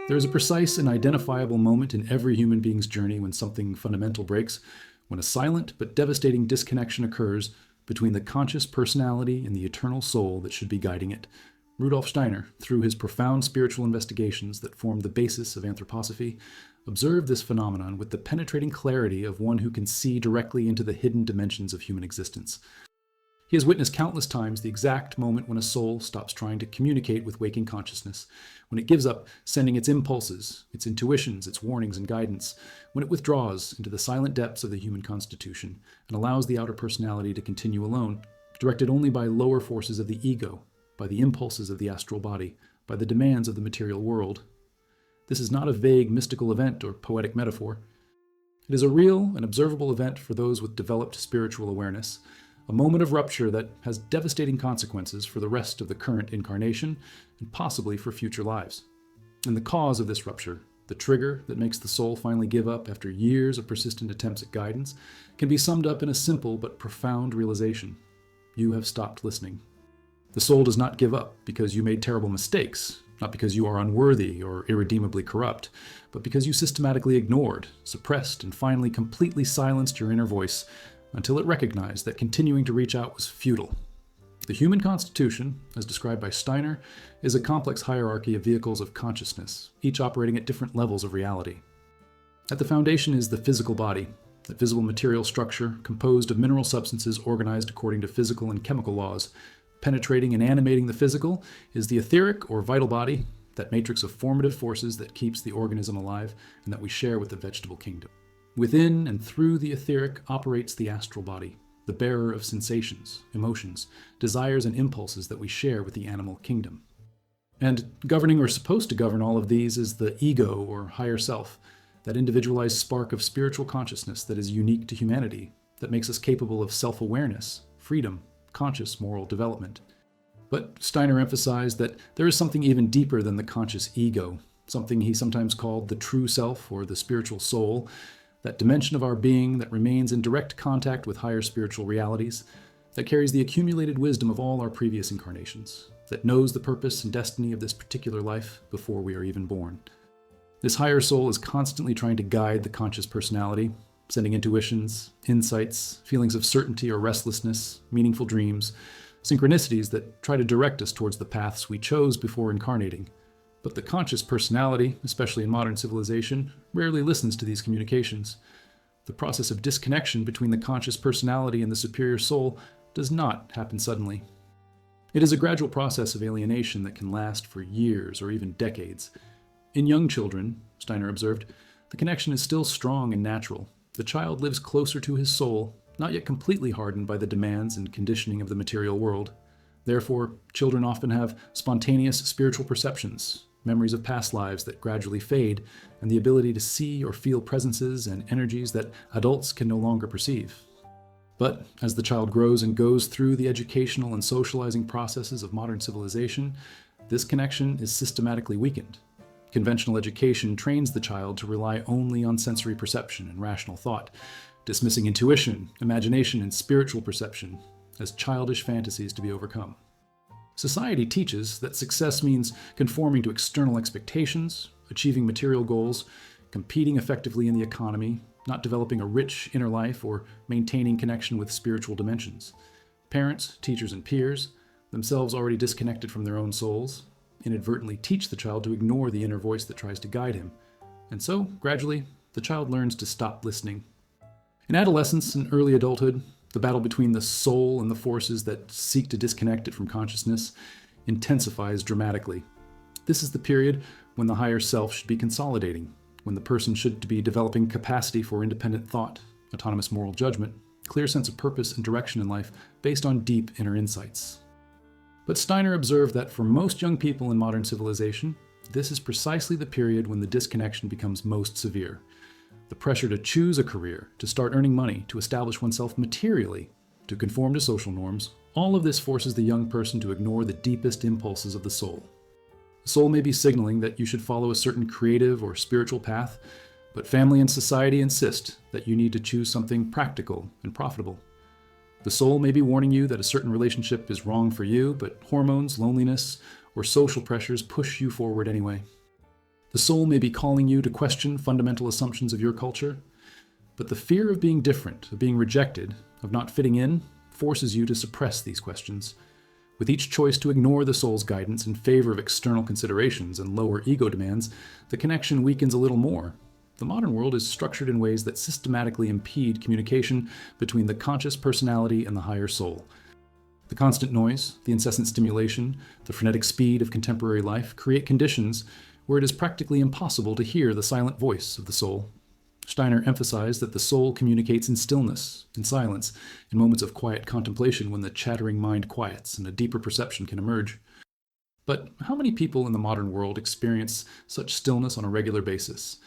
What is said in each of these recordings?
There is a precise and identifiable moment in every human being's journey when something fundamental breaks, when a silent but devastating disconnection occurs between the conscious personality and the eternal soul that should be guiding it. Rudolf Steiner, through his profound spiritual investigations that formed the basis of Anthroposophy, observed this phenomenon with the penetrating clarity of one who can see directly into the hidden dimensions of human existence. He has witnessed countless times the exact moment when a soul stops trying to communicate with waking consciousness, when it gives up sending its impulses, its intuitions, its warnings and guidance, when it withdraws into the silent depths of the human constitution and allows the outer personality to continue alone, directed only by lower forces of the ego, by the impulses of the astral body, by the demands of the material world. This is not a vague mystical event or poetic metaphor. It is a real and observable event for those with developed spiritual awareness, a moment of rupture that has devastating consequences for the rest of the current incarnation and possibly for future lives. And the cause of this rupture, the trigger that makes the soul finally give up after years of persistent attempts at guidance, can be summed up in a simple but profound realization. You have stopped listening. The soul does not give up because you made terrible mistakes, not because you are unworthy or irredeemably corrupt, but because you systematically ignored, suppressed, and finally completely silenced your inner voice until it recognized that continuing to reach out was futile. The human constitution, as described by Steiner, is a complex hierarchy of vehicles of consciousness, each operating at different levels of reality. At the foundation is the physical body, a visible material structure composed of mineral substances organized according to physical and chemical laws. Penetrating and animating the physical is the etheric or vital body, that matrix of formative forces that keeps the organism alive and that we share with the vegetable kingdom. Within and through the etheric operates the astral body, the bearer of sensations, emotions, desires, and impulses that we share with the animal kingdom. And governing or supposed to govern all of these is the ego or higher self, that individualized spark of spiritual consciousness that is unique to humanity, that makes us capable of self-awareness, freedom, conscious moral development. But Steiner emphasized that there is something even deeper than the conscious ego, something he sometimes called the true self or the spiritual soul, that dimension of our being that remains in direct contact with higher spiritual realities, that carries the accumulated wisdom of all our previous incarnations, that knows the purpose and destiny of this particular life before we are even born. This higher soul is constantly trying to guide the conscious personality, sending intuitions, insights, feelings of certainty or restlessness, meaningful dreams, synchronicities that try to direct us towards the paths we chose before incarnating. But the conscious personality, especially in modern civilization, rarely listens to these communications. The process of disconnection between the conscious personality and the superior soul does not happen suddenly. It is a gradual process of alienation that can last for years or even decades. In young children, Steiner observed, the connection is still strong and natural. The child lives closer to his soul, not yet completely hardened by the demands and conditioning of the material world. Therefore, children often have spontaneous spiritual perceptions, memories of past lives that gradually fade, and the ability to see or feel presences and energies that adults can no longer perceive. But as the child grows and goes through the educational and socializing processes of modern civilization, this connection is systematically weakened. Conventional education trains the child to rely only on sensory perception and rational thought, dismissing intuition, imagination, and spiritual perception as childish fantasies to be overcome. Society teaches that success means conforming to external expectations, achieving material goals, competing effectively in the economy, not developing a rich inner life, or maintaining connection with spiritual dimensions. Parents, teachers, and peers, themselves already disconnected from their own souls, inadvertently teach the child to ignore the inner voice that tries to guide him. And so, gradually, the child learns to stop listening. In adolescence and early adulthood, the battle between the soul and the forces that seek to disconnect it from consciousness intensifies dramatically. This is the period when the higher self should be consolidating, when the person should be developing capacity for independent thought, autonomous moral judgment, clear sense of purpose and direction in life based on deep inner insights. But Steiner observed that for most young people in modern civilization, this is precisely the period when the disconnection becomes most severe. The pressure to choose a career, to start earning money, to establish oneself materially, to conform to social norms, all of this forces the young person to ignore the deepest impulses of the soul. The soul may be signaling that you should follow a certain creative or spiritual path, but family and society insist that you need to choose something practical and profitable. The soul may be warning you that a certain relationship is wrong for you, but hormones, loneliness, or social pressures push you forward anyway. The soul may be calling you to question fundamental assumptions of your culture, but the fear of being different, of being rejected, of not fitting in, forces you to suppress these questions. With each choice to ignore the soul's guidance in favor of external considerations and lower ego demands, the connection weakens a little more. The modern world is structured in ways that systematically impede communication between the conscious personality and the higher soul. The constant noise, the incessant stimulation, the frenetic speed of contemporary life create conditions where it is practically impossible to hear the silent voice of the soul. Steiner emphasized that the soul communicates in stillness, in silence, in moments of quiet contemplation when the chattering mind quiets and a deeper perception can emerge. But how many people in the modern world experience such stillness on a regular basis?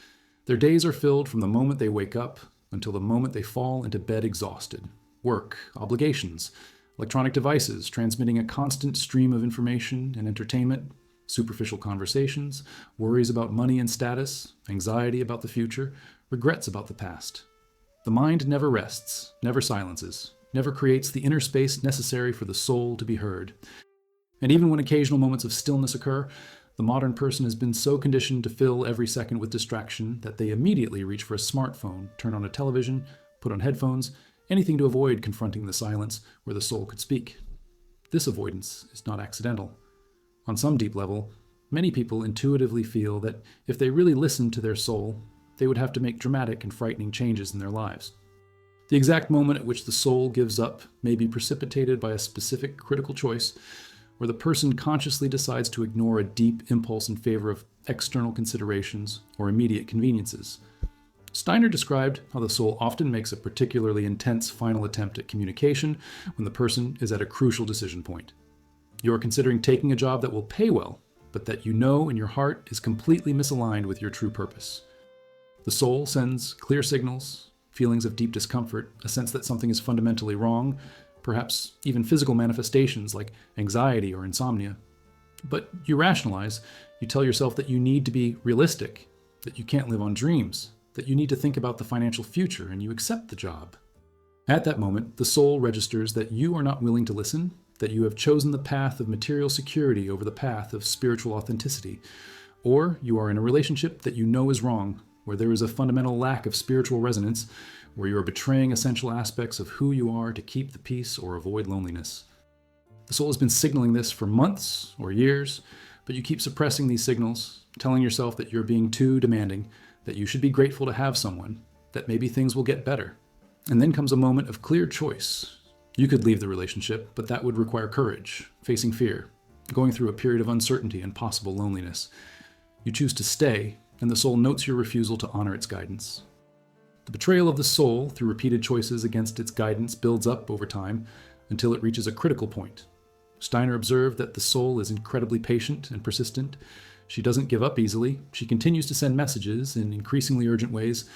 Their days are filled from the moment they wake up until the moment they fall into bed exhausted. Work, obligations, electronic devices transmitting a constant stream of information and entertainment, superficial conversations, worries about money and status, anxiety about the future, regrets about the past. The mind never rests, never silences, never creates the inner space necessary for the soul to be heard. And even when occasional moments of stillness occur, the modern person has been so conditioned to fill every second with distraction that they immediately reach for a smartphone, turn on a television, put on headphones, anything to avoid confronting the silence where the soul could speak. This avoidance is not accidental. On some deep level, many people intuitively feel that if they really listened to their soul, they would have to make dramatic and frightening changes in their lives. The exact moment at which the soul gives up may be precipitated by a specific critical choice, where the person consciously decides to ignore a deep impulse in favor of external considerations or immediate conveniences. Steiner described how the soul often makes a particularly intense final attempt at communication when the person is at a crucial decision point. You are considering taking a job that will pay well, but that you know in your heart is completely misaligned with your true purpose. The soul sends clear signals, feelings of deep discomfort, a sense that something is fundamentally wrong, perhaps even physical manifestations like anxiety or insomnia. But you rationalize, you tell yourself that you need to be realistic, that you can't live on dreams, that you need to think about the financial future, and you accept the job. At that moment, the soul registers that you are not willing to listen, that you have chosen the path of material security over the path of spiritual authenticity, or you are in a relationship that you know is wrong, where there is a fundamental lack of spiritual resonance, where you are betraying essential aspects of who you are to keep the peace or avoid loneliness. The soul has been signaling this for months or years, but you keep suppressing these signals, telling yourself that you're being too demanding, that you should be grateful to have someone, that maybe things will get better. And then comes a moment of clear choice. You could leave the relationship, but that would require courage, facing fear, going through a period of uncertainty and possible loneliness. You choose to stay, and the soul notes your refusal to honor its guidance. The betrayal of the soul through repeated choices against its guidance builds up over time until it reaches a critical point. Steiner observed that the soul is incredibly patient and persistent. She doesn't give up easily. She continues to send messages in increasingly urgent ways,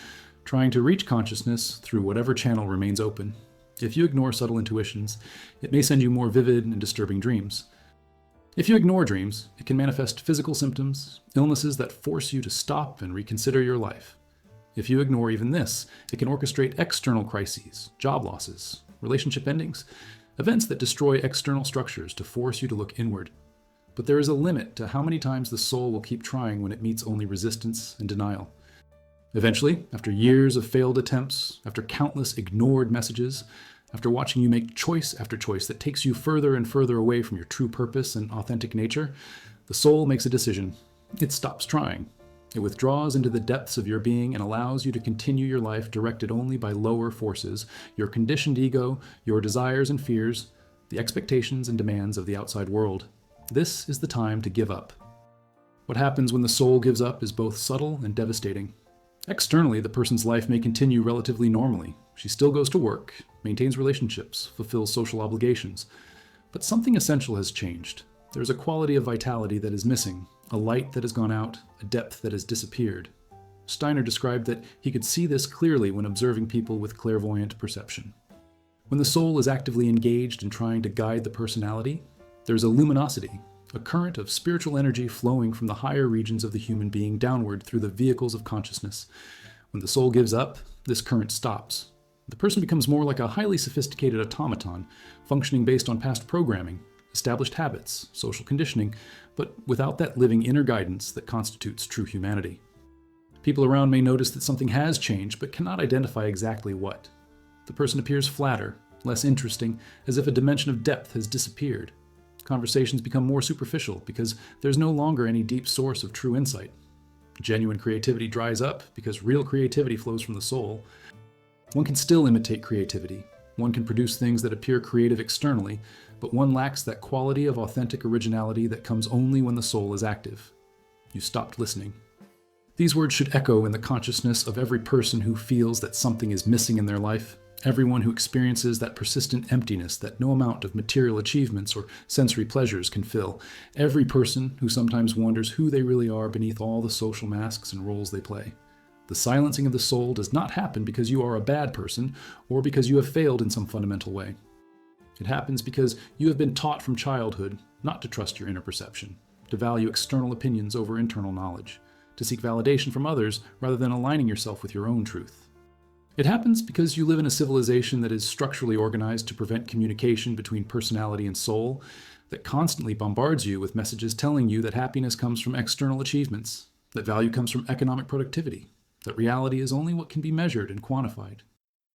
trying to reach consciousness through whatever channel remains open. If you ignore subtle intuitions, it may send you more vivid and disturbing dreams. If you ignore dreams, it can manifest physical symptoms, illnesses that force you to stop and reconsider your life. If you ignore even this, it can orchestrate external crises, job losses, relationship endings, events that destroy external structures to force you to look inward. But there is a limit to how many times the soul will keep trying when it meets only resistance and denial. Eventually, after years of failed attempts, after countless ignored messages, after watching you make choice after choice that takes you further and further away from your true purpose and authentic nature, the soul makes a decision. It stops trying. It withdraws into the depths of your being and allows you to continue your life directed only by lower forces, your conditioned ego, your desires and fears, the expectations and demands of the outside world. This is the time to give up. What happens when the soul gives up is both subtle and devastating. Externally, the person's life may continue relatively normally. She still goes to work, maintains relationships, fulfills social obligations. But something essential has changed. There's a quality of vitality that is missing, a light that has gone out, a depth that has disappeared. Steiner described that he could see this clearly when observing people with clairvoyant perception. When the soul is actively engaged in trying to guide the personality, there's a luminosity, a current of spiritual energy flowing from the higher regions of the human being downward through the vehicles of consciousness. When the soul gives up, this current stops. The person becomes more like a highly sophisticated automaton, functioning based on past programming, established habits, social conditioning, but without that living inner guidance that constitutes true humanity. People around may notice that something has changed, but cannot identify exactly what. The person appears flatter, less interesting, as if a dimension of depth has disappeared. Conversations become more superficial because there's no longer any deep source of true insight. Genuine creativity dries up because real creativity flows from the soul. One can still imitate creativity. One can produce things that appear creative externally, but one lacks that quality of authentic originality that comes only when the soul is active. You stopped listening. These words should echo in the consciousness of every person who feels that something is missing in their life, everyone who experiences that persistent emptiness that no amount of material achievements or sensory pleasures can fill, every person who sometimes wonders who they really are beneath all the social masks and roles they play. The silencing of the soul does not happen because you are a bad person or because you have failed in some fundamental way. It happens because you have been taught from childhood not to trust your inner perception, to value external opinions over internal knowledge, to seek validation from others rather than aligning yourself with your own truth. It happens because you live in a civilization that is structurally organized to prevent communication between personality and soul, that constantly bombards you with messages telling you that happiness comes from external achievements, that value comes from economic productivity, that reality is only what can be measured and quantified.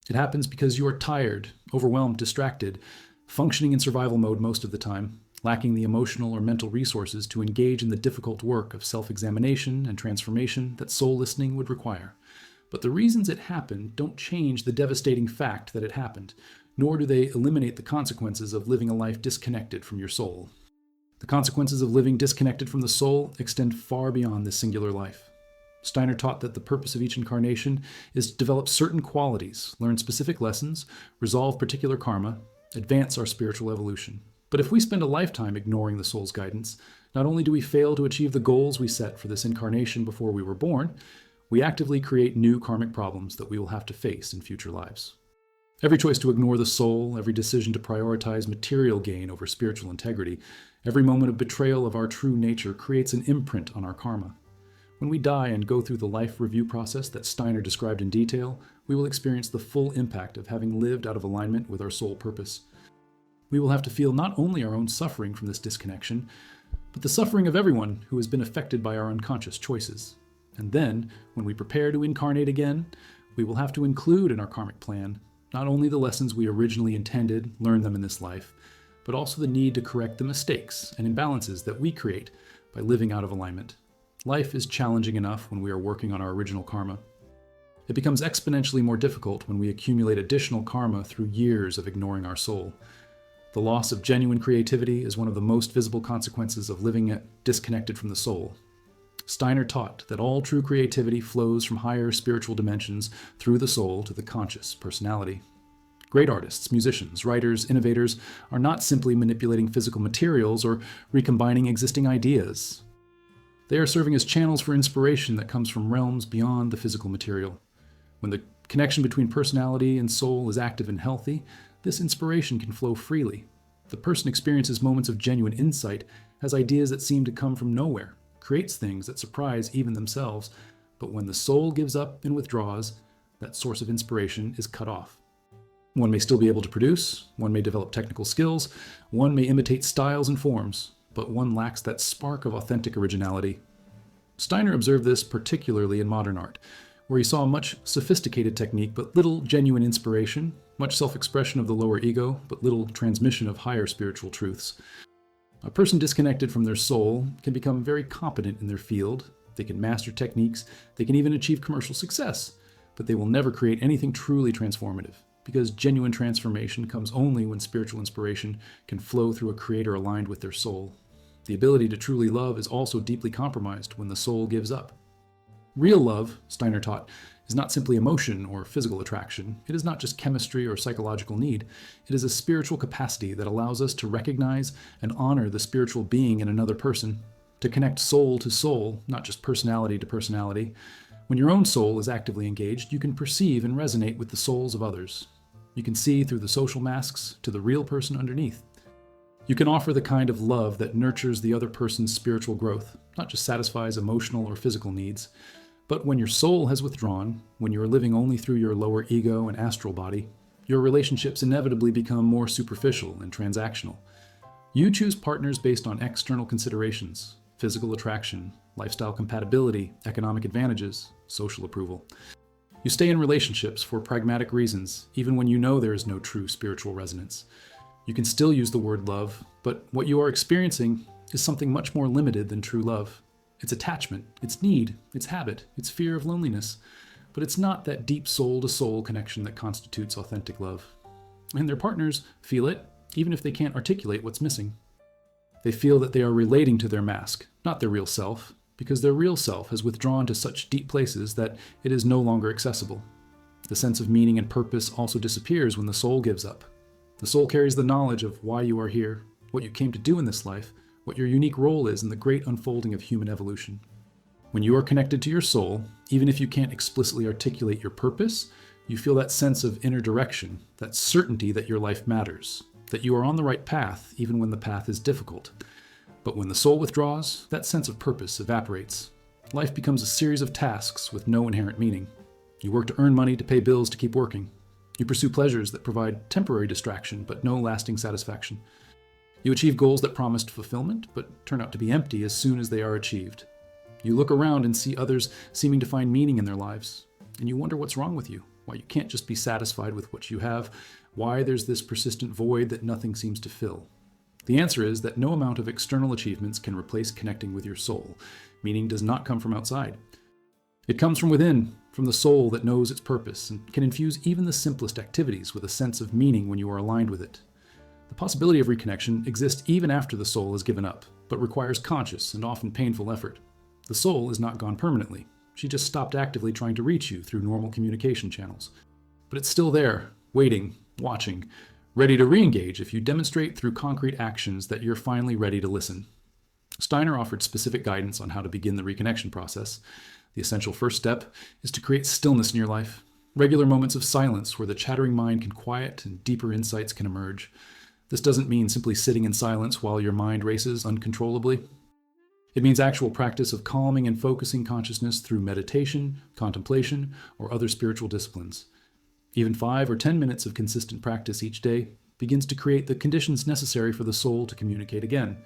It happens because you are tired, overwhelmed, distracted, functioning in survival mode most of the time, lacking the emotional or mental resources to engage in the difficult work of self-examination and transformation that soul listening would require. But the reasons it happened don't change the devastating fact that it happened, nor do they eliminate the consequences of living a life disconnected from your soul. The consequences of living disconnected from the soul extend far beyond this singular life. Steiner taught that the purpose of each incarnation is to develop certain qualities, learn specific lessons, resolve particular karma, advance our spiritual evolution. But if we spend a lifetime ignoring the soul's guidance, not only do we fail to achieve the goals we set for this incarnation before we were born, we actively create new karmic problems that we will have to face in future lives. Every choice to ignore the soul, every decision to prioritize material gain over spiritual integrity, every moment of betrayal of our true nature creates an imprint on our karma. When we die and go through the life review process that Steiner described in detail, we will experience the full impact of having lived out of alignment with our soul purpose. We will have to feel not only our own suffering from this disconnection, but the suffering of everyone who has been affected by our unconscious choices. And then, when we prepare to incarnate again, we will have to include in our karmic plan not only the lessons we originally intended, learn them in this life, but also the need to correct the mistakes and imbalances that we create by living out of alignment. Life is challenging enough when we are working on our original karma. It becomes exponentially more difficult when we accumulate additional karma through years of ignoring our soul. The loss of genuine creativity is one of the most visible consequences of living disconnected from the soul. Steiner taught that all true creativity flows from higher spiritual dimensions through the soul to the conscious personality. Great artists, musicians, writers, innovators are not simply manipulating physical materials or recombining existing ideas. They are serving as channels for inspiration that comes from realms beyond the physical material. When the connection between personality and soul is active and healthy, this inspiration can flow freely. The person experiences moments of genuine insight, has ideas that seem to come from nowhere, creates things that surprise even themselves, but when the soul gives up and withdraws, that source of inspiration is cut off. One may still be able to produce, one may develop technical skills, one may imitate styles and forms, but one lacks that spark of authentic originality. Steiner observed this particularly in modern art, where he saw much sophisticated technique but little genuine inspiration, much self-expression of the lower ego but little transmission of higher spiritual truths. A person disconnected from their soul can become very competent in their field, they can master techniques, they can even achieve commercial success, but they will never create anything truly transformative, because genuine transformation comes only when spiritual inspiration can flow through a creator aligned with their soul. The ability to truly love is also deeply compromised when the soul gives up. Real love, Steiner taught, is not simply emotion or physical attraction. It is not just chemistry or psychological need. It is a spiritual capacity that allows us to recognize and honor the spiritual being in another person, to connect soul to soul, not just personality to personality. When your own soul is actively engaged, you can perceive and resonate with the souls of others. You can see through the social masks to the real person underneath. You can offer the kind of love that nurtures the other person's spiritual growth, not just satisfies emotional or physical needs. But when your soul has withdrawn, when you are living only through your lower ego and astral body, your relationships inevitably become more superficial and transactional. You choose partners based on external considerations, physical attraction, lifestyle compatibility, economic advantages, social approval. You stay in relationships for pragmatic reasons, even when you know there is no true spiritual resonance. You can still use the word love, but what you are experiencing is something much more limited than true love. It's attachment, it's need, it's habit, it's fear of loneliness. But it's not that deep soul-to-soul connection that constitutes authentic love. And their partners feel it, even if they can't articulate what's missing. They feel that they are relating to their mask, not their real self, because their real self has withdrawn to such deep places that it is no longer accessible. The sense of meaning and purpose also disappears when the soul gives up. The soul carries the knowledge of why you are here, what you came to do in this life, what your unique role is in the great unfolding of human evolution. When you are connected to your soul, even if you can't explicitly articulate your purpose, you feel that sense of inner direction, that certainty that your life matters, that you are on the right path even when the path is difficult. But when the soul withdraws, that sense of purpose evaporates. Life becomes a series of tasks with no inherent meaning. You work to earn money to pay bills to keep working. You pursue pleasures that provide temporary distraction but no lasting satisfaction. You achieve goals that promised fulfillment but turn out to be empty as soon as they are achieved. You look around and see others seeming to find meaning in their lives, and you wonder what's wrong with you, why you can't just be satisfied with what you have, why there's this persistent void that nothing seems to fill. The answer is that no amount of external achievements can replace connecting with your soul. Meaning does not come from outside. It comes from within, from the soul that knows its purpose and can infuse even the simplest activities with a sense of meaning when you are aligned with it. The possibility of reconnection exists even after the soul has given up, but requires conscious and often painful effort. The soul is not gone permanently. She just stopped actively trying to reach you through normal communication channels. But it's still there, waiting, watching, ready to re-engage if you demonstrate through concrete actions that you're finally ready to listen. Steiner offered specific guidance on how to begin the reconnection process. The essential first step is to create stillness in your life, regular moments of silence where the chattering mind can quiet and deeper insights can emerge. This doesn't mean simply sitting in silence while your mind races uncontrollably. It means actual practice of calming and focusing consciousness through meditation, contemplation, or other spiritual disciplines. Even 5 or 10 minutes of consistent practice each day begins to create the conditions necessary for the soul to communicate again.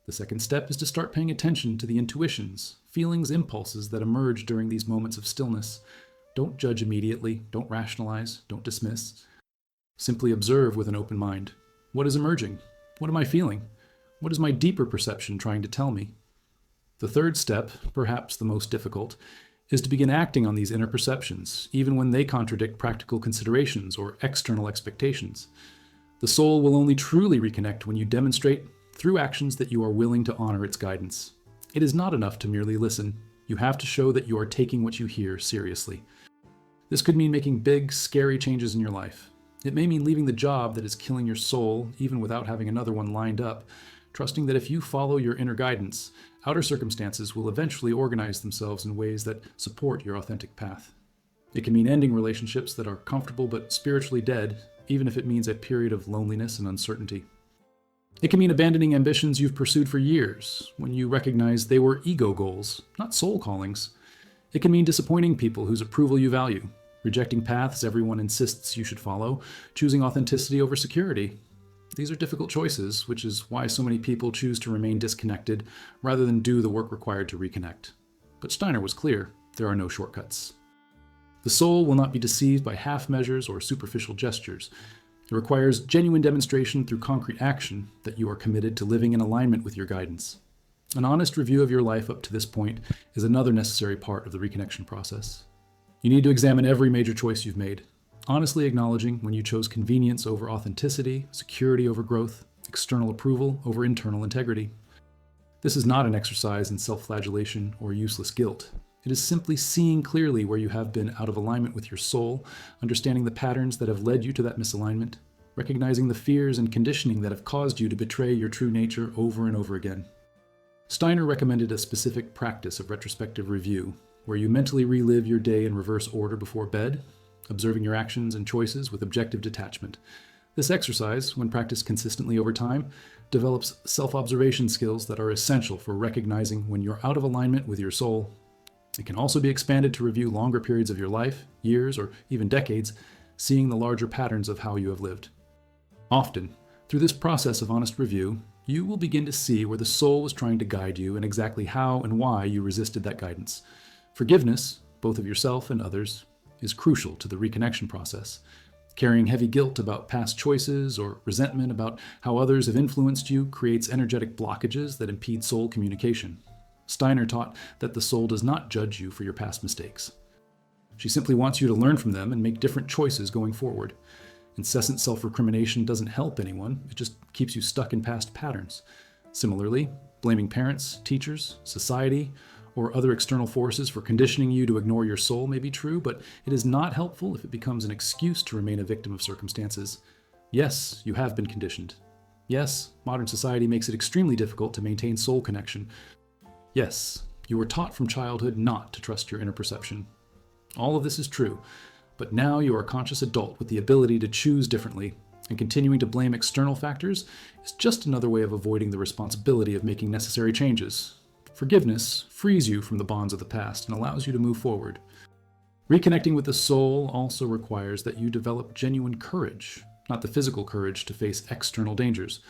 The second step is to start paying attention to the intuitions, feelings, impulses that emerge during these moments of stillness. Don't judge immediately, don't rationalize, don't dismiss. Simply observe with an open mind. What is emerging? What am I feeling? What is my deeper perception trying to tell me? The third step, perhaps the most difficult, is to begin acting on these inner perceptions, even when they contradict practical considerations or external expectations. The soul will only truly reconnect when you demonstrate, through actions, that you are willing to honor its guidance. It is not enough to merely listen. You have to show that you are taking what you hear seriously. This could mean making big, scary changes in your life. It may mean leaving the job that is killing your soul, even without having another one lined up, trusting that if you follow your inner guidance, outer circumstances will eventually organize themselves in ways that support your authentic path. It can mean ending relationships that are comfortable but spiritually dead, even if it means a period of loneliness and uncertainty. It can mean abandoning ambitions you've pursued for years, when you recognize they were ego goals, not soul callings. It can mean disappointing people whose approval you value, rejecting paths everyone insists you should follow, choosing authenticity over security. These are difficult choices, which is why so many people choose to remain disconnected rather than do the work required to reconnect. But Steiner was clear, there are no shortcuts. The soul will not be deceived by half measures or superficial gestures. It requires genuine demonstration through concrete action that you are committed to living in alignment with your guidance. An honest review of your life up to this point is another necessary part of the reconnection process. You need to examine every major choice you've made, honestly acknowledging when you chose convenience over authenticity, security over growth, external approval over internal integrity. This is not an exercise in self-flagellation or useless guilt. It is simply seeing clearly where you have been out of alignment with your soul, understanding the patterns that have led you to that misalignment, recognizing the fears and conditioning that have caused you to betray your true nature over and over again. Steiner recommended a specific practice of retrospective review, where you mentally relive your day in reverse order before bed, observing your actions and choices with objective detachment. This exercise, when practiced consistently over time, develops self-observation skills that are essential for recognizing when you're out of alignment with your soul. It can also be expanded to review longer periods of your life, years, or even decades, seeing the larger patterns of how you have lived. Often, through this process of honest review, you will begin to see where the soul was trying to guide you and exactly how and why you resisted that guidance. Forgiveness, both of yourself and others, is crucial to the reconnection process. Carrying heavy guilt about past choices or resentment about how others have influenced you creates energetic blockages that impede soul communication. Steiner taught that the soul does not judge you for your past mistakes. She simply wants you to learn from them and make different choices going forward. Incessant self-recrimination doesn't help anyone, it just keeps you stuck in past patterns. Similarly, blaming parents, teachers, society, or other external forces for conditioning you to ignore your soul may be true, but it is not helpful if it becomes an excuse to remain a victim of circumstances. Yes, you have been conditioned. Yes, modern society makes it extremely difficult to maintain soul connection. Yes, you were taught from childhood not to trust your inner perception. All of this is true, but now you are a conscious adult with the ability to choose differently, and continuing to blame external factors is just another way of avoiding the responsibility of making necessary changes. Forgiveness frees you from the bonds of the past and allows you to move forward. Reconnecting with the soul also requires that you develop genuine courage, not the physical courage to face external dangers,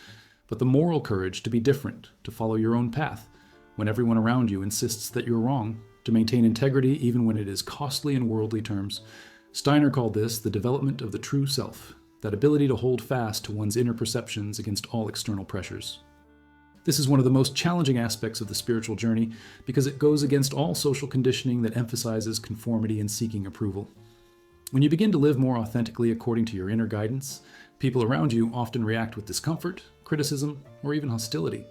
but the moral courage to be different, to follow your own path, when everyone around you insists that you're wrong, to maintain integrity even when it is costly in worldly terms. Steiner called this the development of the true self, that ability to hold fast to one's inner perceptions against all external pressures. This is one of the most challenging aspects of the spiritual journey because it goes against all social conditioning that emphasizes conformity and seeking approval. When you begin to live more authentically according to your inner guidance, people around you often react with discomfort, criticism, or even hostility.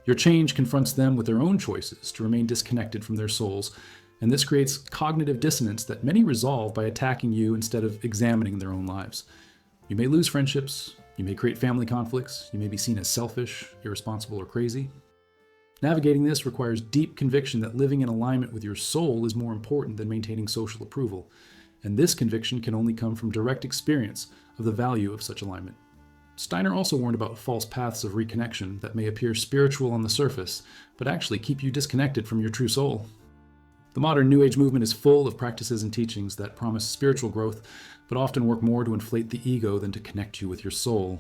Your change confronts them with their own choices to remain disconnected from their souls, and this creates cognitive dissonance that many resolve by attacking you instead of examining their own lives. You may lose friendships, you may create family conflicts, you may be seen as selfish, irresponsible, or crazy. Navigating this requires deep conviction that living in alignment with your soul is more important than maintaining social approval, and this conviction can only come from direct experience of the value of such alignment. Steiner also warned about false paths of reconnection that may appear spiritual on the surface, but actually keep you disconnected from your true soul. The modern New Age movement is full of practices and teachings that promise spiritual growth, but often work more to inflate the ego than to connect you with your soul.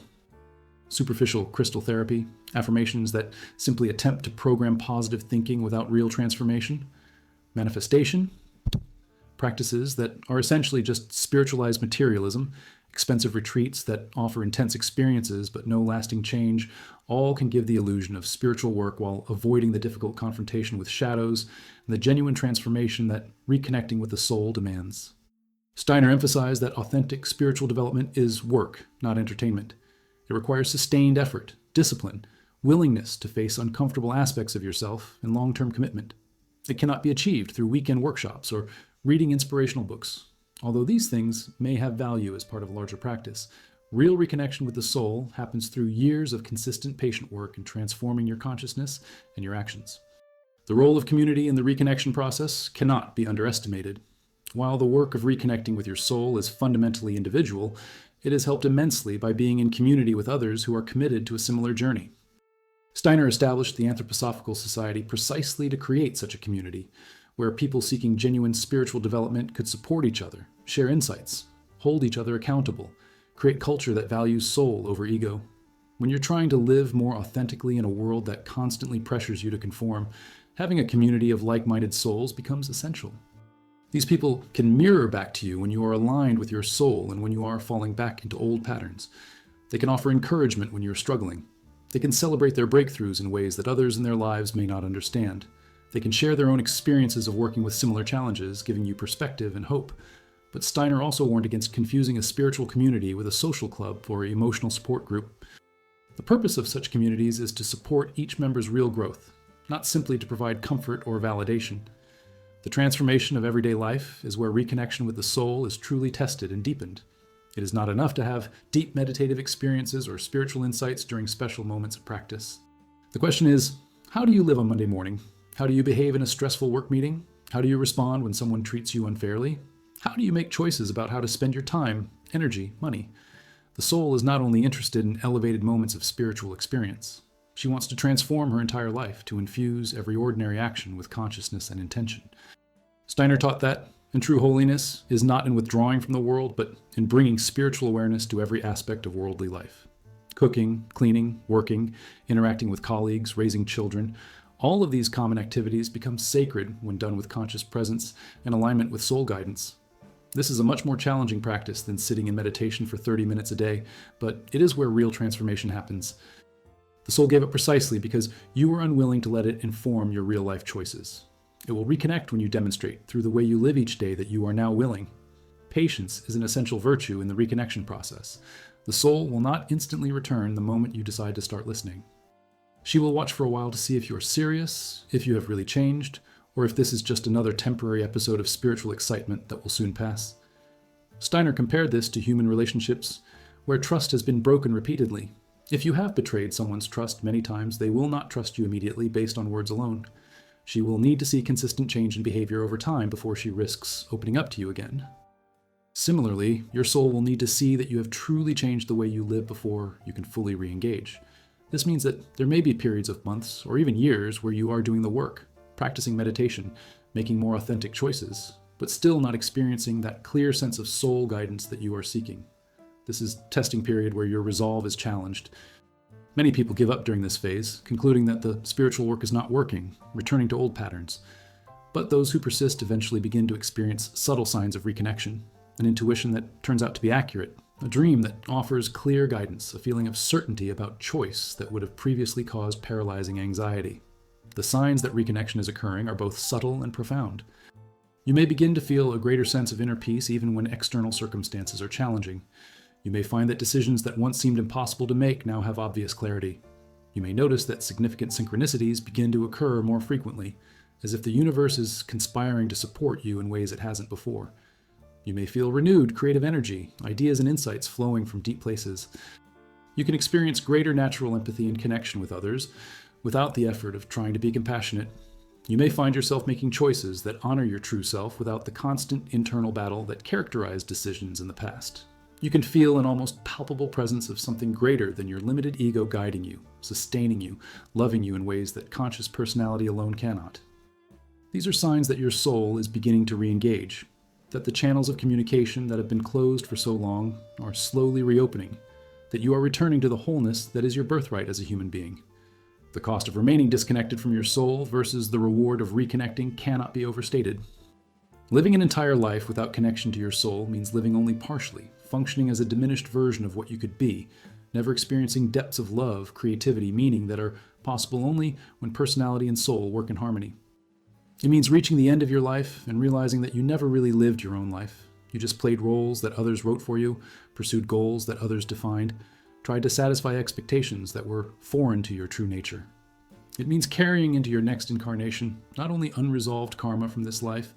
Superficial crystal therapy, affirmations that simply attempt to program positive thinking without real transformation, manifestation, practices that are essentially just spiritualized materialism, expensive retreats that offer intense experiences but no lasting change, all can give the illusion of spiritual work while avoiding the difficult confrontation with shadows and the genuine transformation that reconnecting with the soul demands. Steiner emphasized that authentic spiritual development is work, not entertainment. It requires sustained effort, discipline, willingness to face uncomfortable aspects of yourself, and long-term commitment. It cannot be achieved through weekend workshops or reading inspirational books. Although these things may have value as part of a larger practice, real reconnection with the soul happens through years of consistent patient work in transforming your consciousness and your actions. The role of community in the reconnection process cannot be underestimated. While the work of reconnecting with your soul is fundamentally individual, it is helped immensely by being in community with others who are committed to a similar journey. Steiner established the Anthroposophical Society precisely to create such a community, where people seeking genuine spiritual development could support each other, share insights, hold each other accountable, create culture that values soul over ego. When you're trying to live more authentically in a world that constantly pressures you to conform, having a community of like-minded souls becomes essential. These people can mirror back to you when you are aligned with your soul and when you are falling back into old patterns. They can offer encouragement when you're struggling. They can celebrate their breakthroughs in ways that others in their lives may not understand. They can share their own experiences of working with similar challenges, giving you perspective and hope. But Steiner also warned against confusing a spiritual community with a social club or emotional support group. The purpose of such communities is to support each member's real growth, not simply to provide comfort or validation. The transformation of everyday life is where reconnection with the soul is truly tested and deepened. It is not enough to have deep meditative experiences or spiritual insights during special moments of practice. The question is, how do you live on Monday morning? How do you behave in a stressful work meeting? How do you respond when someone treats you unfairly? How do you make choices about how to spend your time, energy, money? The soul is not only interested in elevated moments of spiritual experience. She wants to transform her entire life to infuse every ordinary action with consciousness and intention. Steiner taught that, and true holiness is not in withdrawing from the world, but in bringing spiritual awareness to every aspect of worldly life. Cooking, cleaning, working, interacting with colleagues, raising children, all of these common activities become sacred when done with conscious presence and alignment with soul guidance. This is a much more challenging practice than sitting in meditation for 30 minutes a day, but it is where real transformation happens. The soul gave up precisely because you were unwilling to let it inform your real life choices. It will reconnect when you demonstrate through the way you live each day that you are now willing. Patience is an essential virtue in the reconnection process. The soul will not instantly return the moment you decide to start listening. She will watch for a while to see if you are serious, if you have really changed, or if this is just another temporary episode of spiritual excitement that will soon pass. Steiner compared this to human relationships, where trust has been broken repeatedly. If you have betrayed someone's trust many times, they will not trust you immediately based on words alone. She will need to see consistent change in behavior over time before she risks opening up to you again. Similarly, your soul will need to see that you have truly changed the way you live before you can fully re-engage. This means that there may be periods of months or even years where you are doing the work, practicing meditation, making more authentic choices, but still not experiencing that clear sense of soul guidance that you are seeking. This is a testing period where your resolve is challenged. Many people give up during this phase, concluding that the spiritual work is not working, returning to old patterns. But those who persist eventually begin to experience subtle signs of reconnection, an intuition that turns out to be accurate, a dream that offers clear guidance, a feeling of certainty about choice that would have previously caused paralyzing anxiety. The signs that reconnection is occurring are both subtle and profound. You may begin to feel a greater sense of inner peace even when external circumstances are challenging. You may find that decisions that once seemed impossible to make now have obvious clarity. You may notice that significant synchronicities begin to occur more frequently, as if the universe is conspiring to support you in ways it hasn't before. You may feel renewed creative energy, ideas and insights flowing from deep places. You can experience greater natural empathy and connection with others without the effort of trying to be compassionate. You may find yourself making choices that honor your true self without the constant internal battle that characterized decisions in the past. You can feel an almost palpable presence of something greater than your limited ego guiding you, sustaining you, loving you in ways that conscious personality alone cannot. These are signs that your soul is beginning to re-engage, that the channels of communication that have been closed for so long are slowly reopening, that you are returning to the wholeness that is your birthright as a human being. The cost of remaining disconnected from your soul versus the reward of reconnecting cannot be overstated. Living an entire life without connection to your soul means living only partially, functioning as a diminished version of what you could be, never experiencing depths of love, creativity, meaning that are possible only when personality and soul work in harmony. It means reaching the end of your life and realizing that you never really lived your own life. You just played roles that others wrote for you, pursued goals that others defined, tried to satisfy expectations that were foreign to your true nature. It means carrying into your next incarnation not only unresolved karma from this life,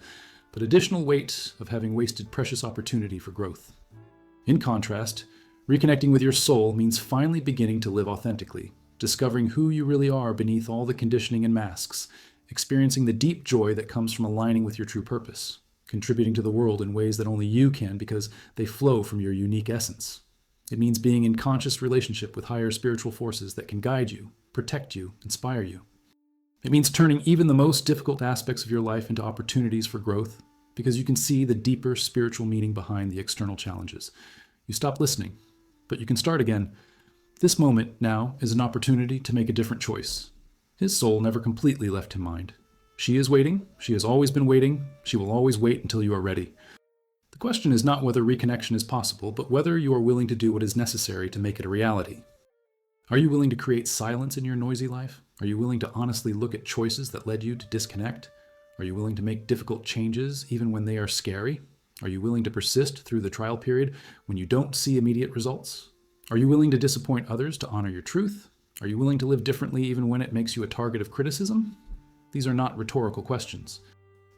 but additional weight of having wasted precious opportunity for growth. In contrast, reconnecting with your soul means finally beginning to live authentically, discovering who you really are beneath all the conditioning and masks, experiencing the deep joy that comes from aligning with your true purpose, contributing to the world in ways that only you can because they flow from your unique essence. It means being in conscious relationship with higher spiritual forces that can guide you, protect you, inspire you. It means turning even the most difficult aspects of your life into opportunities for growth because you can see the deeper spiritual meaning behind the external challenges. You stop listening, but you can start again. This moment now is an opportunity to make a different choice. His soul never completely left him mind. She is waiting. She has always been waiting. She will always wait until you are ready. The question is not whether reconnection is possible, but whether you are willing to do what is necessary to make it a reality. Are you willing to create silence in your noisy life? Are you willing to honestly look at choices that led you to disconnect? Are you willing to make difficult changes even when they are scary? Are you willing to persist through the trial period when you don't see immediate results? Are you willing to disappoint others to honor your truth? Are you willing to live differently even when it makes you a target of criticism? These are not rhetorical questions.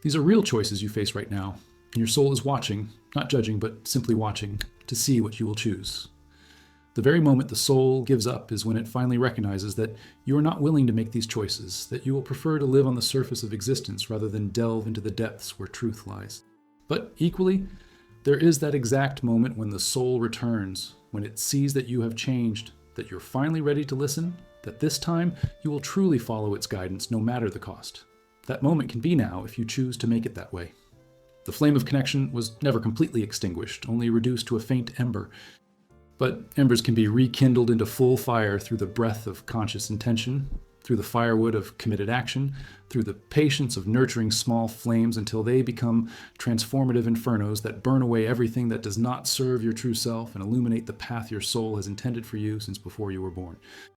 These are real choices you face right now, and your soul is watching, not judging, but simply watching, to see what you will choose. The very moment the soul gives up is when it finally recognizes that you are not willing to make these choices, that you will prefer to live on the surface of existence rather than delve into the depths where truth lies. But equally, there is that exact moment when the soul returns, when it sees that you have changed, that you're finally ready to listen, that this time you will truly follow its guidance no matter the cost. That moment can be now if you choose to make it that way. The flame of connection was never completely extinguished, only reduced to a faint ember. But embers can be rekindled into full fire through the breath of conscious intention, through the firewood of committed action, through the patience of nurturing small flames until they become transformative infernos that burn away everything that does not serve your true self and illuminate the path your soul has intended for you since before you were born.